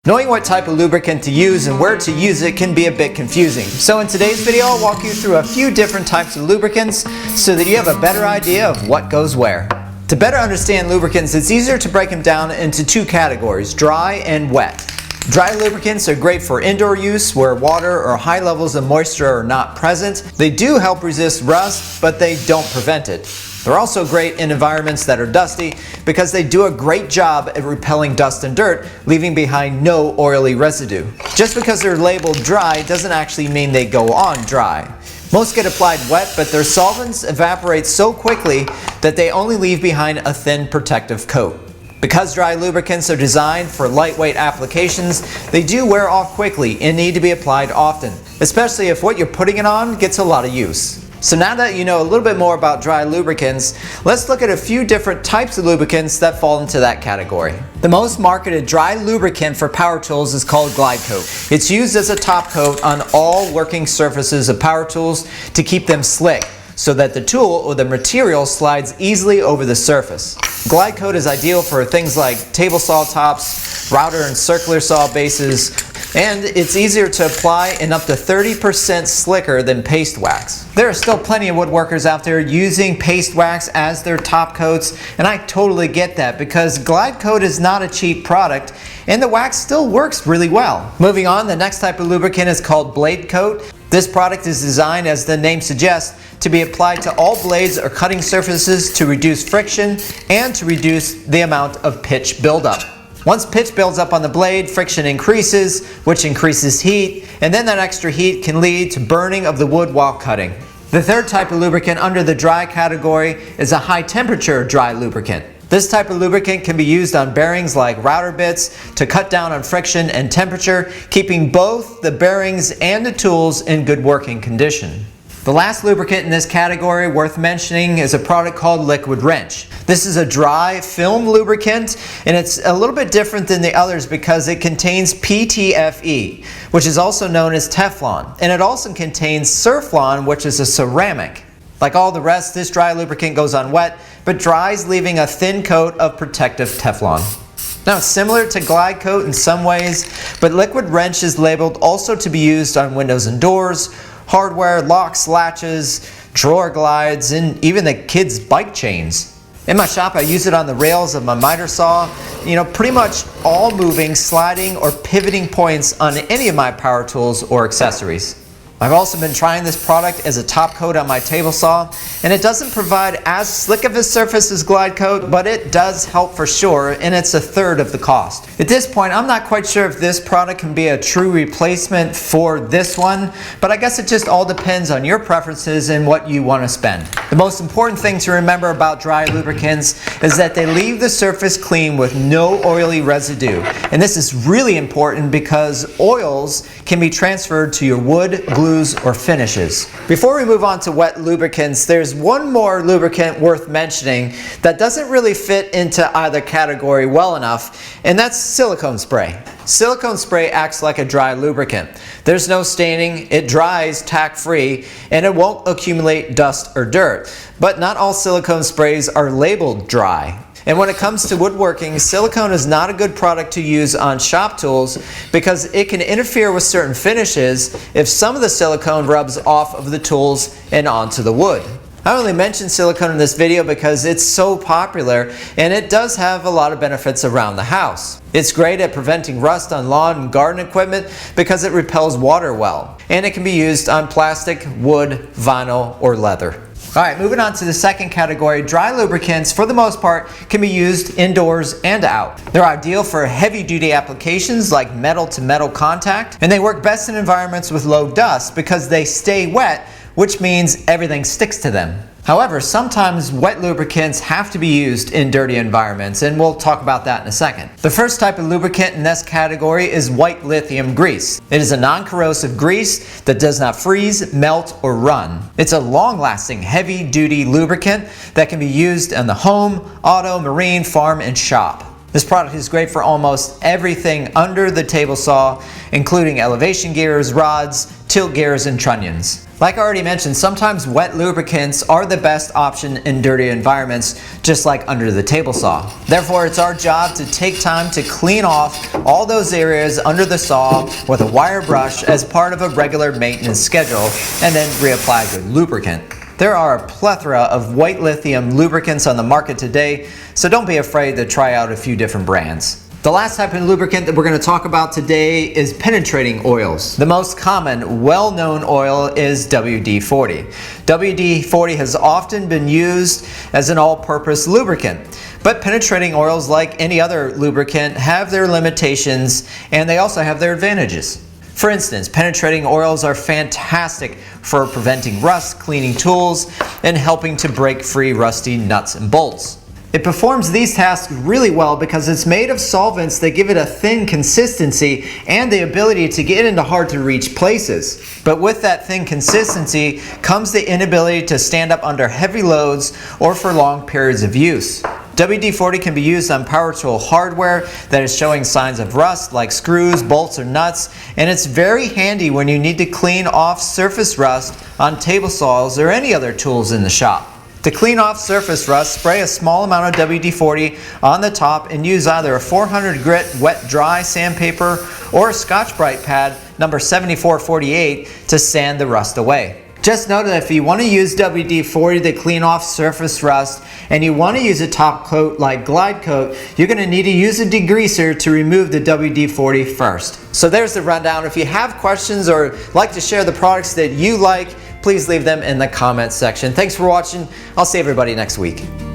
Knowing what type of lubricant to use and where to use it can be a bit confusing. So in today's video, I'll walk you through a few different types of lubricants so that you have a better idea of what goes where. To better understand lubricants, it's easier to break them down into two categories, dry and wet. Dry lubricants are great for indoor use where water or high levels of moisture are not present. They do help resist rust, but they don't prevent it. They're also great in environments that are dusty because they do a great job at repelling dust and dirt, leaving behind no oily residue. Just because they're labeled dry doesn't actually mean they go on dry. Most get applied wet, but their solvents evaporate so quickly that they only leave behind a thin protective coat. Because dry lubricants are designed for lightweight applications, they do wear off quickly and need to be applied often, especially if what you're putting it on gets a lot of use. So now that you know a little bit more about dry lubricants, let's look at a few different types of lubricants that fall into that category. The most marketed dry lubricant for power tools is called Glide Coat. It's used as a top coat on all working surfaces of power tools to keep them slick, so that the tool or the material slides easily over the surface. Glide Coat is ideal for things like table saw tops, router and circular saw bases, and it's easier to apply and up to 30% slicker than paste wax. There are still plenty of woodworkers out there using paste wax as their top coats, and I totally get that because Glide Coat is not a cheap product and the wax still works really well. Moving on, the next type of lubricant is called Blade Coat. This product is designed, as the name suggests, to be applied to all blades or cutting surfaces to reduce friction and to reduce the amount of pitch buildup. Once pitch builds up on the blade, friction increases, which increases heat, and then that extra heat can lead to burning of the wood while cutting. The third type of lubricant under the dry category is a high temperature dry lubricant. This type of lubricant can be used on bearings like router bits to cut down on friction and temperature, keeping both the bearings and the tools in good working condition. The last lubricant in this category worth mentioning is a product called Liquid Wrench. This is a dry film lubricant, and it's a little bit different than the others because it contains PTFE, which is also known as Teflon, and it also contains Surflon, which is a ceramic. Like all the rest, this dry lubricant goes on wet, but dries, leaving a thin coat of protective Teflon. Now, it's similar to Glide Coat in some ways, but Liquid Wrench is labeled also to be used on windows and doors, hardware, locks, latches, drawer glides, and even the kids' bike chains. In my shop, I use it on the rails of my miter saw, pretty much all moving, sliding, or pivoting points on any of my power tools or accessories. I've also been trying this product as a top coat on my table saw, and it doesn't provide as slick of a surface as Glide Coat, but it does help for sure, and it's a third of the cost. At this point, I'm not quite sure if this product can be a true replacement for this one, but I guess it just all depends on your preferences and what you want to spend. The most important thing to remember about dry lubricants is that they leave the surface clean with no oily residue, and this is really important because oils can be transferred to your wood, glue, or finishes. Before we move on to wet lubricants, there's one more lubricant worth mentioning that doesn't really fit into either category well enough, and that's silicone spray. Silicone spray acts like a dry lubricant. There's no staining, it dries tack-free, and it won't accumulate dust or dirt. But not all silicone sprays are labeled dry. And when it comes to woodworking, silicone is not a good product to use on shop tools because it can interfere with certain finishes if some of the silicone rubs off of the tools and onto the wood. I only mentioned silicone in this video because it's so popular and it does have a lot of benefits around the house. It's great at preventing rust on lawn and garden equipment because it repels water well. And it can be used on plastic, wood, vinyl, or leather. Alright, moving on to the second category, dry lubricants for the most part can be used indoors and out. They're ideal for heavy-duty applications like metal-to-metal contact, and they work best in environments with low dust because they stay wet, which means everything sticks to them. However, sometimes wet lubricants have to be used in dirty environments, and we'll talk about that in a second. The first type of lubricant in this category is white lithium grease. It is a non-corrosive grease that does not freeze, melt, or run. It's a long-lasting, heavy-duty lubricant that can be used in the home, auto, marine, farm, and shop. This product is great for almost everything under the table saw, including elevation gears, rods, tilt gears, and trunnions. Like I already mentioned, sometimes wet lubricants are the best option in dirty environments, just like under the table saw. Therefore, it's our job to take time to clean off all those areas under the saw with a wire brush as part of a regular maintenance schedule, and then reapply good lubricant. There are a plethora of white lithium lubricants on the market today, so don't be afraid to try out a few different brands. The last type of lubricant that we're going to talk about today is penetrating oils. The most common, well-known oil is WD-40. WD-40 has often been used as an all-purpose lubricant, but penetrating oils, like any other lubricant, have their limitations and they also have their advantages. For instance, penetrating oils are fantastic for preventing rust, cleaning tools, and helping to break free rusty nuts and bolts. It performs these tasks really well because it's made of solvents that give it a thin consistency and the ability to get into hard to reach places. But with that thin consistency comes the inability to stand up under heavy loads or for long periods of use. WD-40 can be used on power tool hardware that is showing signs of rust, like screws, bolts, or nuts, and it's very handy when you need to clean off surface rust on table saws or any other tools in the shop. To clean off surface rust, spray a small amount of WD-40 on the top and use either a 400 grit wet dry sandpaper or a Scotch-Brite pad number 7448 to sand the rust away. Just note that if you want to use WD-40 to clean off surface rust and you want to use a top coat like Glide Coat, you're going to need to use a degreaser to remove the WD-40 first. So there's the rundown. If you have questions or like to share the products that you like, please leave them in the comments section. Thanks for watching. I'll see everybody next week.